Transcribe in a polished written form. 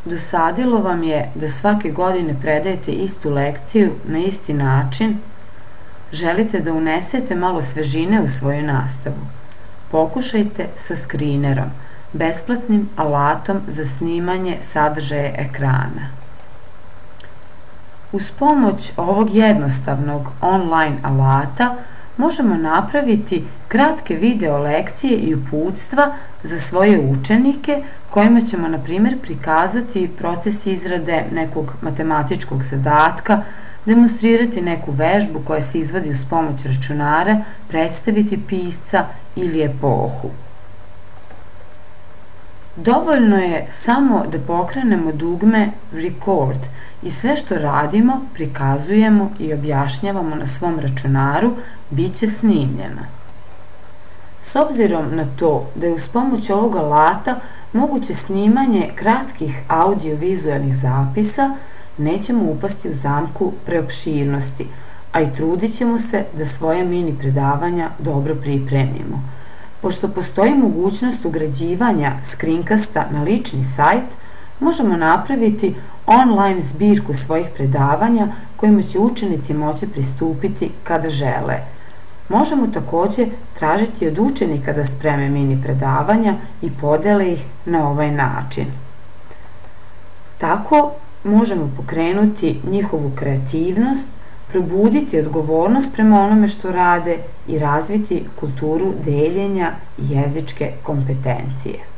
Dosadilo vam je da svake godine predajete istu lekciju na isti način? Želite da unesete malo svežine u svoju nastavu? Pokušajte sa skrinerom, besplatnim alatom za snimanje sadržaja ekrana. Uz pomoć ovog jednostavnog online alata možemo napraviti kratke video lekcije i uputstva za svoje učenike kojima ćemo, na primjer, prikazati proces izrade nekog matematičkog zadatka, demonstrirati neku vežbu koja se izvodi uz pomoć računara, predstaviti pisca ili epohu. Dovoljno je samo da pokrenemo dugme Record i sve što radimo, prikazujemo i objašnjavamo na svom računaru, bit će snimljeno. S obzirom na to da je uz pomoć ovog alata moguće snimanje kratkih audio-vizualnih zapisa, nećemo upasti u zamku preopširnosti, a i trudit ćemo se da svoje mini predavanja dobro pripremimo. Pošto postoji mogućnost ugrađivanja screencasta na lični sajt, možemo napraviti online zbirku svojih predavanja kojima će učenici moći pristupiti kada žele. Možemo takođe tražiti od učenika da spreme mini predavanja i podele ih na ovaj način. Tako možemo pokrenuti njihovu kreativnost, probuditi odgovornost prema onome što rade i razviti kulturu deljenja i jezičke kompetencije.